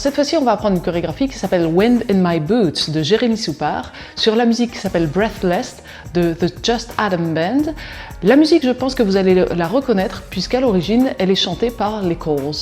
cette fois-ci, on va apprendre une chorégraphie qui s'appelle Wind in My Boots de Jérémy Soupard, sur la musique qui s'appelle Breathless de The Just Adam Band. La musique, je pense que vous allez la reconnaître puisqu'à l'origine, elle est chantée par les Coles.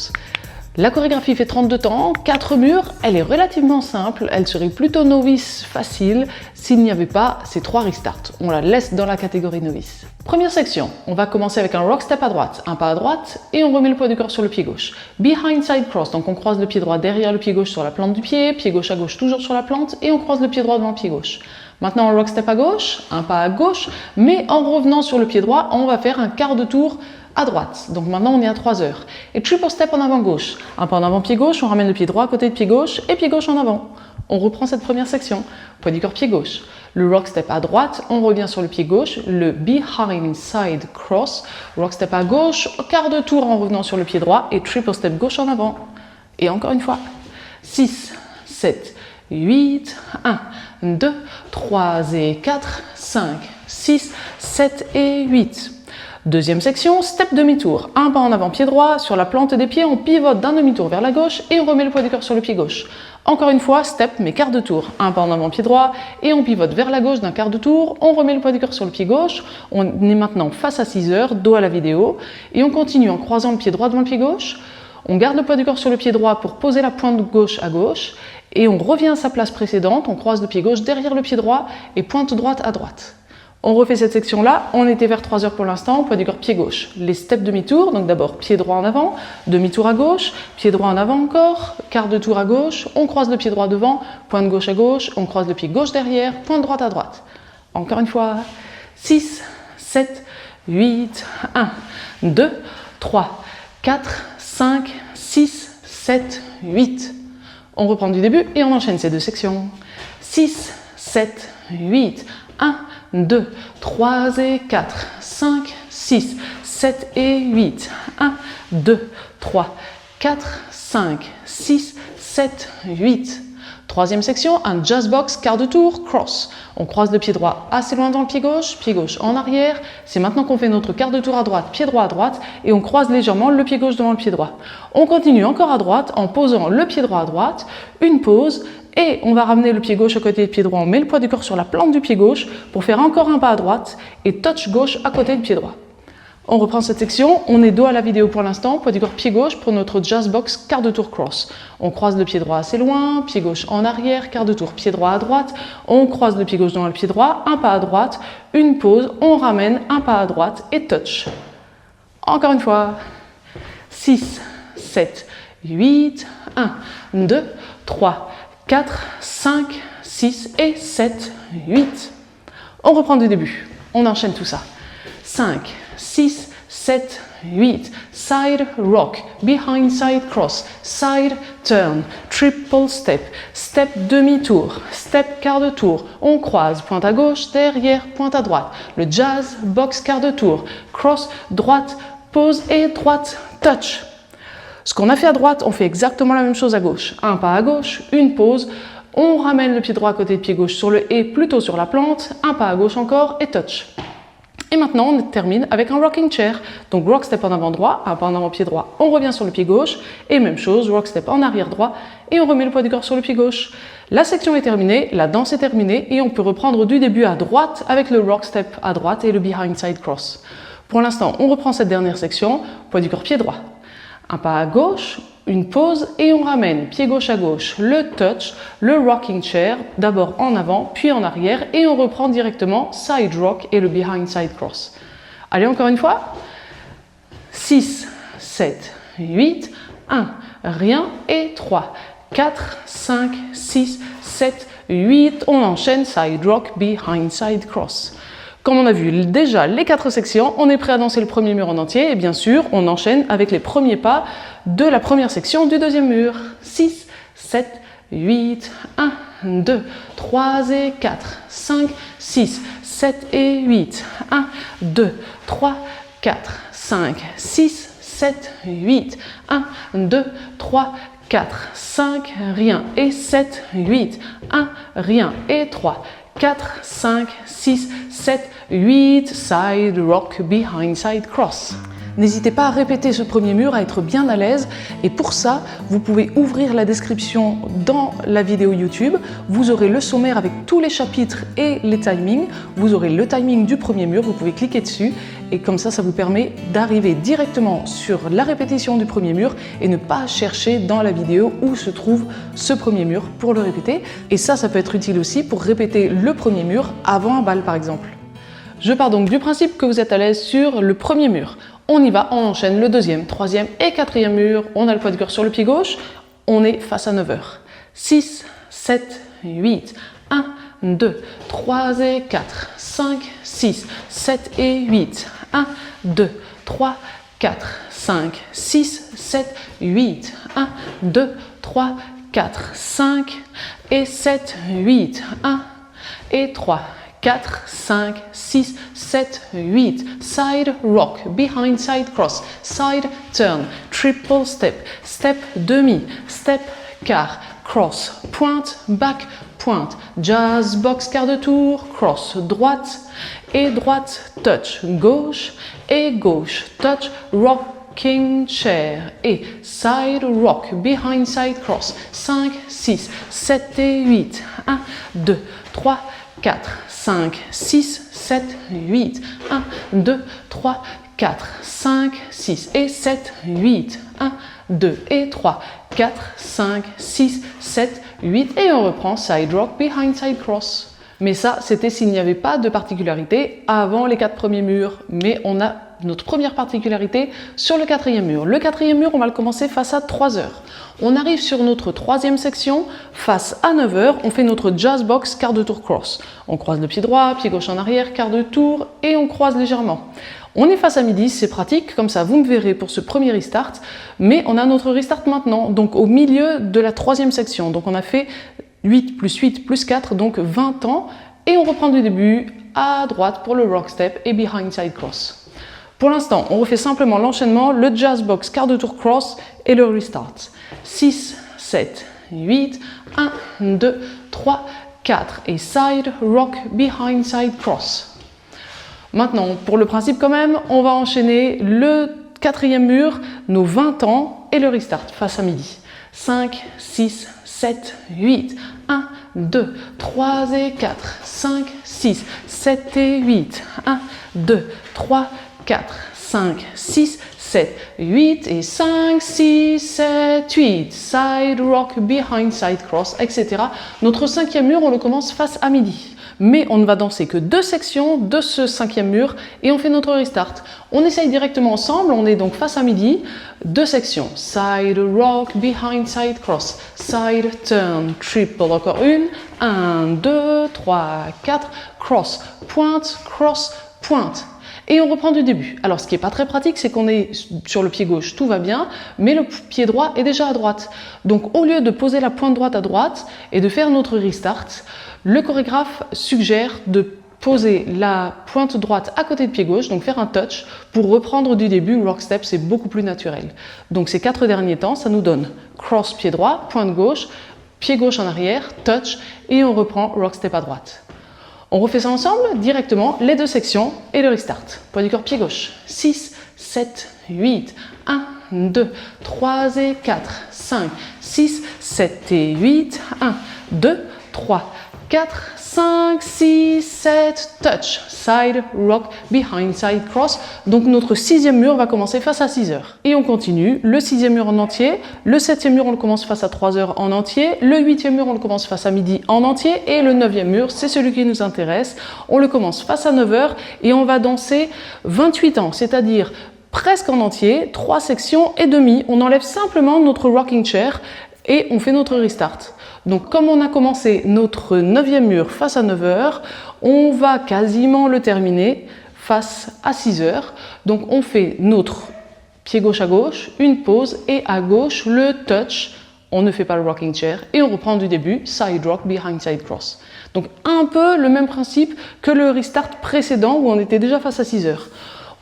La chorégraphie fait 32 temps, 4 murs, elle est relativement simple, elle serait plutôt novice facile s'il n'y avait pas ces 3 restarts. On la laisse dans la catégorie novice. Première section, on va commencer avec un rock step à droite, un pas à droite et on remet le poids du corps sur le pied gauche. Behind side cross, donc on croise le pied droit derrière le pied gauche sur la plante du pied gauche à gauche toujours sur la plante et on croise le pied droit devant le pied gauche. Maintenant un rock step à gauche, un pas à gauche, mais en revenant sur le pied droit, on va faire un quart de tour à droite. Donc maintenant on est à 3 heures. Et triple step en avant gauche. Un pas en avant pied gauche, on ramène le pied droit à côté de pied gauche et pied gauche en avant. On reprend cette première section. Poids du corps pied gauche. Le rock step à droite, on revient sur le pied gauche. Le behind side cross. Rock step à gauche, quart de tour en revenant sur le pied droit et triple step gauche en avant. Et encore une fois. 6, 7, 8, 1, 2, 3 et 4, 5, 6, 7 et 8. Deuxième section, step demi-tour. Un pas en avant, pied droit, sur la plante des pieds, on pivote d'un demi-tour vers la gauche et on remet le poids du corps sur le pied gauche. Encore une fois, step mais quart de tour. Un pas en avant, pied droit et on pivote vers la gauche d'un quart de tour, on remet le poids du corps sur le pied gauche. On est maintenant face à 6 heures, dos à la vidéo et on continue en croisant le pied droit devant le pied gauche. On garde le poids du corps sur le pied droit pour poser la pointe gauche à gauche et on revient à sa place précédente, on croise le pied gauche derrière le pied droit et pointe droite à droite. On refait cette section-là, on était vers 3 heures pour l'instant, poids du corps pied gauche. Les steps demi-tour, donc d'abord pied droit en avant, demi-tour à gauche, pied droit en avant encore, quart de tour à gauche, on croise le pied droit devant, pointe gauche à gauche, on croise le pied gauche derrière, pointe droite à droite. Encore une fois, 6, 7, 8, 1, 2, 3, 4, 5, 6, 7, 8. On reprend du début et on enchaîne ces deux sections. 6, 7, 8, 1, 2, 3 et 4, 5, 6, 7 et 8. 1, 2, 3, 4, 5, 6, 7, 8. Troisième section, un jazz box quart de tour, cross. On croise le pied droit assez loin dans le pied gauche en arrière. C'est maintenant qu'on fait notre quart de tour à droite, pied droit à droite et on croise légèrement le pied gauche devant le pied droit. On continue encore à droite en posant le pied droit à droite, une pause et on va ramener le pied gauche à côté du pied droit. On met le poids du corps sur la plante du pied gauche pour faire encore un pas à droite et touch gauche à côté du pied droit. On reprend cette section, on est dos à la vidéo pour l'instant, poids du corps pied gauche pour notre jazz box quart de tour cross. On croise le pied droit assez loin, pied gauche en arrière, quart de tour pied droit à droite, on croise le pied gauche dans le pied droit, un pas à droite, une pause, on ramène un pas à droite et touch. Encore une fois, 6, 7, 8, 1, 2, 3, 4, 5, 6 et 7, 8. On reprend du début, on enchaîne tout ça. 5, 6, 7, 8, side rock, behind side cross, side turn, triple step, step demi-tour, step quart de tour, on croise, pointe à gauche, derrière, pointe à droite, le jazz box quart de tour, cross, droite, pause et droite, touch. Ce qu'on a fait à droite, on fait exactement la même chose à gauche. Un pas à gauche, une pause, on ramène le pied droit à côté de pied gauche sur le et plutôt sur la plante, un pas à gauche encore et touch. Et maintenant, on termine avec un rocking chair. Donc, rock step en avant droit, un pas en avant pied droit, on revient sur le pied gauche. Et même chose, rock step en arrière droit et on remet le poids du corps sur le pied gauche. La section est terminée, la danse est terminée et on peut reprendre du début à droite avec le rock step à droite et le behind side cross. Pour l'instant, on reprend cette dernière section, poids du corps pied droit. Un pas à gauche, une pause et on ramène pied gauche à gauche, le touch, le rocking chair, d'abord en avant puis en arrière et on reprend directement side rock et le behind side cross. Allez encore une fois, 6, 7, 8, 1, rien et 3, 4, 5, 6, 7, 8, on enchaîne side rock, behind side cross. Comme on a vu déjà les 4 sections, on est prêt à danser le premier mur en entier et bien sûr, on enchaîne avec les premiers pas de la première section du deuxième mur. 6, 7, 8, 1, 2, 3 et 4, 5, 6, 7 et 8, 1, 2, 3, 4, 5, 6, 7, 8, 1, 2, 3, 4, 5, rien et 7, 8, 1, rien et 3, 4, 5, 6, 7, 8, side rock, behind side cross. N'hésitez pas à répéter ce premier mur, à être bien à l'aise et pour ça, vous pouvez ouvrir la description dans la vidéo YouTube. Vous aurez le sommaire avec tous les chapitres et les timings. Vous aurez le timing du premier mur, vous pouvez cliquer dessus et comme ça vous permet d'arriver directement sur la répétition du premier mur et ne pas chercher dans la vidéo où se trouve ce premier mur pour le répéter. Et ça peut être utile aussi pour répéter le premier mur avant un bal par exemple. Je pars donc du principe que vous êtes à l'aise sur le premier mur. On y va, on enchaîne le deuxième, troisième et quatrième mur. On a le poids de cœur sur le pied gauche. On est face à 9 heures. 6, 7, 8, 1, 2, 3 et 4, 5, 6, 7 et 8, 1, 2, 3, 4, 5, 6, 7, 8, 1, 2, 3, 4, 5 et 7, 8, 1 et 3, 4, 5, 6, 7, 8, side rock, behind side cross, side turn, triple step, step demi, step quart, cross, pointe, back, pointe, jazz box quart de tour, cross, droite et droite, touch, gauche et gauche, touch, rocking chair et side rock, behind side cross, 5, 6, 7 et 8, 1, 2, 3, 4, 5, 6, 7, 8, 1, 2, 3, 4, 5, 6 et 7, 8, 1, 2 et 3, 4, 5, 6, 7, 8 et on reprend side rock, behind side cross. Mais ça, c'était s'il n'y avait pas de particularité avant les 4 premiers murs. Mais on a notre première particularité sur le quatrième mur. Le quatrième mur, on va le commencer face à 3 heures. On arrive sur notre troisième section, face à 9 heures, on fait notre jazz box quart de tour cross. On croise le pied droit, pied gauche en arrière, quart de tour et on croise légèrement. On est face à midi, c'est pratique, comme ça vous me verrez pour ce premier restart, mais on a notre restart maintenant, donc au milieu de la troisième section. Donc on a fait 8 plus 4, donc 20 temps, et on reprend du début à droite pour le rock step et behind side cross. Pour l'instant, on refait simplement l'enchaînement, le jazz box quart de tour cross et le restart. 6, 7, 8, 1, 2, 3, 4 et side rock, behind side cross. Maintenant, pour le principe quand même, on va enchaîner le quatrième mur, nos 20 temps et le restart face à midi. 5, 6, 7, 8, 1, 2, 3 et 4, 5, 6, 7 et 8, 1, 2, 3, 4, 5, 6, 7, 8 et 5, 6, 7, 8, side rock, behind side cross, etc. Notre cinquième mur, on le commence face à midi. Mais on ne va danser que 2 sections de ce cinquième mur et on fait notre restart. On essaye directement ensemble, on est donc face à midi, 2 sections. Side rock, behind side cross, side turn, triple, encore une, 1, 2, 3, 4, cross, pointe, et on reprend du début. Alors ce qui n'est pas très pratique, c'est qu'on est sur le pied gauche, tout va bien, mais le pied droit est déjà à droite. Donc au lieu de poser la pointe droite à droite et de faire notre restart, le chorégraphe suggère de poser la pointe droite à côté de pied gauche, donc faire un touch pour reprendre du début. Rock step, c'est beaucoup plus naturel. Donc ces 4 derniers temps, ça nous donne cross pied droit, pointe gauche, pied gauche en arrière, touch, et on reprend rock step à droite. On refait ça ensemble, directement, les 2 sections et le restart. Poids du corps, pied gauche. 6, 7, 8, 1, 2, 3 et 4, 5, 6, 7 et 8, 1, 2, 3, 4, 5, 6, 7, touch, side, rock, behind, side, cross. Donc notre 6e mur va commencer face à 6 heures. Et on continue, le 6e mur en entier, le 7e mur on le commence face à 3 heures en entier, le 8e mur on le commence face à midi en entier, et le 9e mur, c'est celui qui nous intéresse, on le commence face à 9 heures et on va danser 28 ans, c'est-à-dire presque en entier, 3 sections et demi. On enlève simplement notre rocking chair et on fait notre restart. Donc comme on a commencé notre 9e mur face à 9 heures, on va quasiment le terminer face à 6 heures. Donc on fait notre pied gauche à gauche, une pause et à gauche le touch. On ne fait pas le rocking chair et on reprend du début, side rock, behind side cross. Donc un peu le même principe que le restart précédent où on était déjà face à 6 heures.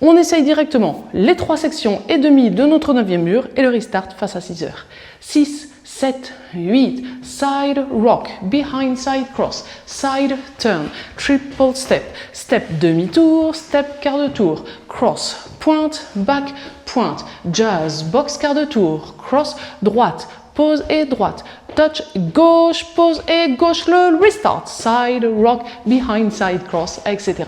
On essaye directement les 3 sections et demi de notre 9e mur et le restart face à 6 heures. 6, 7, 8, side rock, behind side cross, side turn, triple step, step demi-tour, step quart de tour, cross, pointe, back, pointe, jazz, box quart de tour, cross, droite, pause et droite, touch, gauche, pause et gauche, le restart, side rock, behind side cross, etc.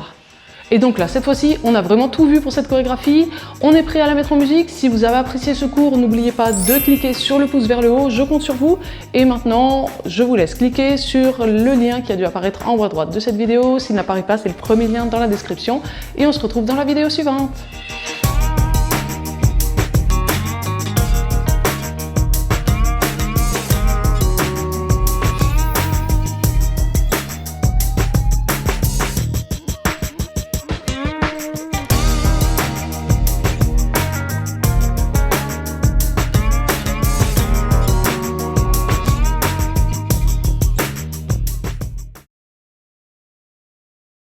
Et donc là, cette fois-ci, on a vraiment tout vu pour cette chorégraphie. On est prêt à la mettre en musique. Si vous avez apprécié ce cours, n'oubliez pas de cliquer sur le pouce vers le haut. Je compte sur vous. Et maintenant, je vous laisse cliquer sur le lien qui a dû apparaître en haut à droite de cette vidéo. S'il n'apparaît pas, c'est le premier lien dans la description. Et on se retrouve dans la vidéo suivante.